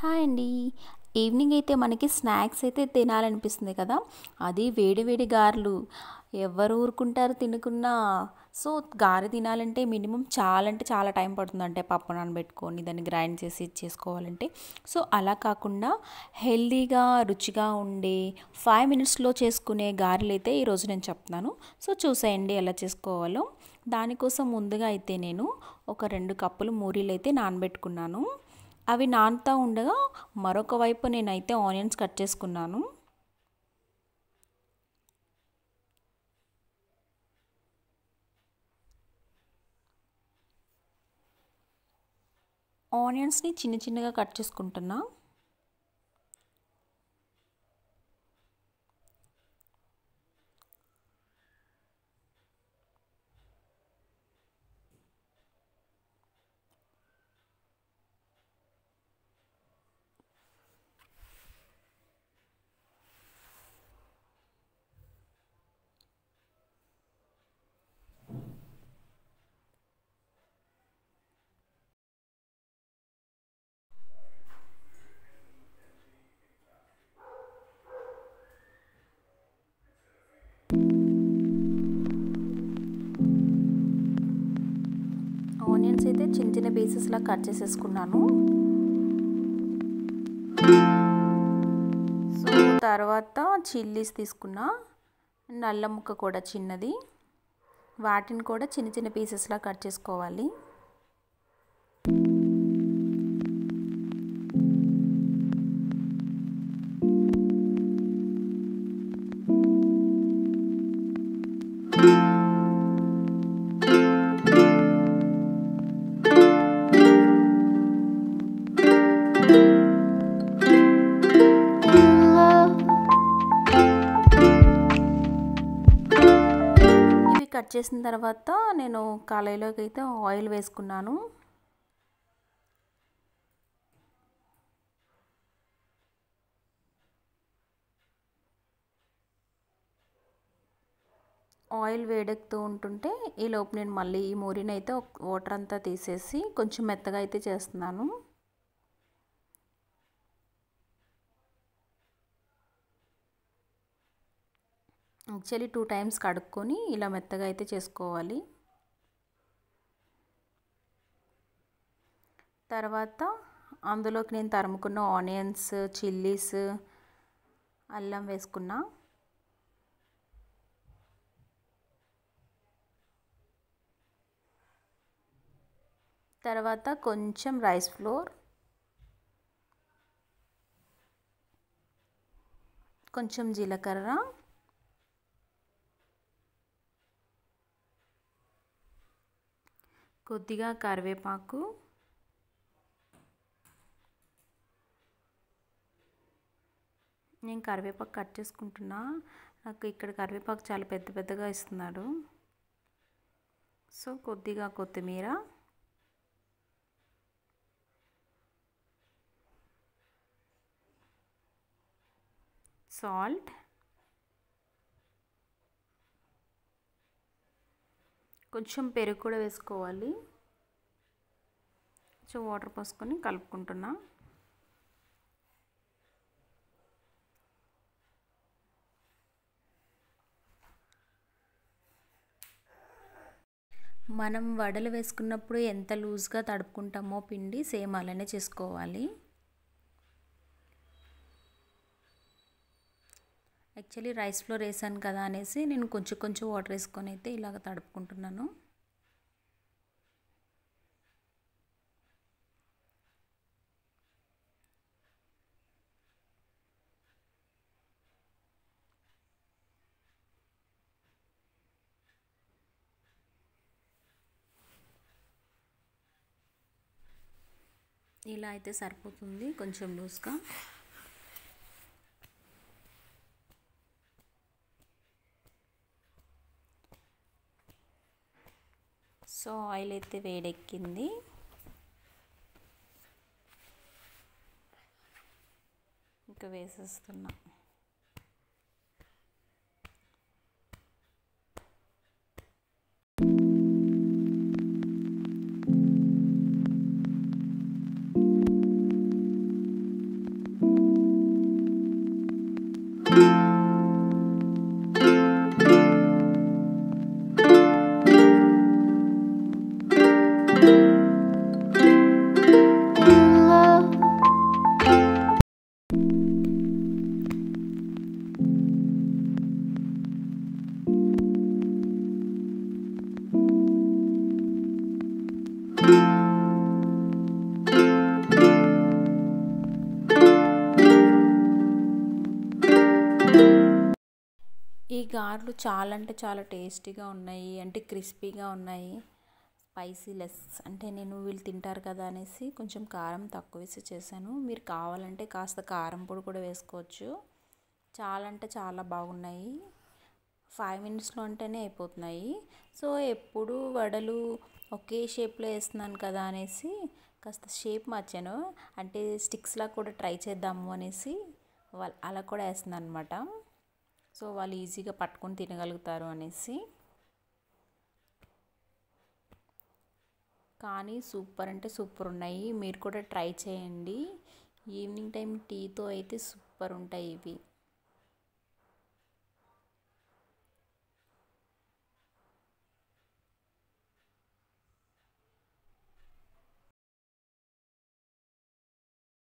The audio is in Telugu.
హాయ్ అండి. ఈవినింగ్ అయితే మనకి స్నాక్స్ అయితే తినాలనిపిస్తుంది కదా! అది వేడి వేడి గారెలు. ఎవరు ఊరుకుంటారు తినకున్నా. సో, గారె తినాలంటే మినిమమ్ చాలా అంటే చాలా టైం పడుతుంది. అంటే పప్పు నానబెట్టుకొని దాన్ని గ్రైండ్ చేసి చేసుకోవాలంటే. సో, అలా కాకుండా హెల్తీగా, రుచిగా ఉండే 5 మినిట్స్‌లో చేసుకునే గారెలైతే ఈరోజు నేను చెప్తున్నాను. సో, చూసేయండి ఎలా చేసుకోవాలో. దానికోసం ముందుగా అయితే నేను ఒక 2 కప్పులు పూరీలైతే నానబెట్టుకున్నాను. అవి నానుతా ఉండగా మరొక వైపు నేనైతే ఆనియన్స్ కట్ చేసుకున్నాను. ఆనియన్స్ని చిన్న చిన్నగా కట్ చేసుకుంటున్నా. ఆనియన్స్ అయితే చిన్న చిన్న పీసెస్లా కట్ చేసేసుకున్నాను. సో తర్వాత చిల్లీస్ తీసుకున్నా, అల్లం ముక్క కూడా చిన్నది, వాటిని కూడా చిన్న చిన్న పీసెస్లా కట్ చేసుకోవాలి. కట్ చేసిన తర్వాత నేను కళాయిలోకి అయితే ఆయిల్ వేసుకున్నాను. ఆయిల్ వేడెక్కుతూ ఉంటుంటే ఈలోపు నేను మళ్ళీ ఈ మూరిని అయితే వాటర్ అంతా తీసేసి కొంచెం మెత్తగా అయితే చేస్తున్నాను. యాక్చువల్లీ 2 టైమ్స్ కడుక్కొని ఇలా మెత్తగా అయితే చేసుకోవాలి. తర్వాత అందులోకి నేను తరుముకున్న ఆనియన్స్, చిల్లీస్, అల్లం వేసుకున్నా. తర్వాత కొంచెం రైస్ ఫ్లోర్, కొంచెం జీలకర్ర, కొద్దిగా కరివేపాకు, నేను కరివేపాకు కట్ చేసుకుంటున్నా. నాకు ఇక్కడ కరివేపాకు చాలా పెద్ద పెద్దగా ఇస్తున్నాడు. సో కొద్దిగా కొత్తిమీర, సాల్ట్, కొంచెం పెరుగు కూడా వేసుకోవాలి. కొంచెం వాటర్ పోసుకొని కలుపుకుంటున్నా. మనం వడలు వేసుకున్నప్పుడు ఎంత లూజ్గా తడుపుకుంటామో పిండి సేమ్ అలానే చేసుకోవాలి. యాక్చువల్లీ రైస్ ఫ్లోర్ వేసాను కదా అనేసి నేను కొంచెం కొంచెం వాటర్ వేసుకొని అయితే ఇలాగ తడుపుకుంటున్నాను. ఇలా అయితే సరిపోతుంది, కొంచెం లూజ్గా. సో ఆయిల్ అయితే వేడెక్కింది. ఇంకా వేసేస్తున్నా. ఈ గారెలు చాలా అంటే చాలా టేస్టీగా ఉన్నాయి, అంటే క్రిస్పీగా ఉన్నాయి. స్పైసీ లెస్ అంటే నేను వీళ్ళు తింటారు కదా అనేసి కొంచెం కారం తక్కువ వేసి చేశాను. మీరు కావాలంటే కాస్త కారం పొడి కూడా వేసుకోవచ్చు. చాలా అంటే చాలా బాగున్నాయి. 5 మినిట్స్లో అంటేనే అయిపోతున్నాయి. సో ఎప్పుడు వడలు ఒకే షేప్లో వేస్తున్నాను కదా అనేసి కాస్త షేప్ మార్చాను. అంటే స్టిక్స్లా కూడా ట్రై చేద్దాము అనేసి అలా కూడా వేస్తున్నాను అనమాట. సో వాళ్ళు ఈజీగా పట్టుకొని తినగలుగుతారు అనేసి. కానీ సూపర్ అంటే సూపర్ ఉన్నాయి. మీరు కూడా ట్రై చేయండి. ఈవినింగ్ టైం టీతో అయితే సూపర్ ఉంటాయి ఇవి.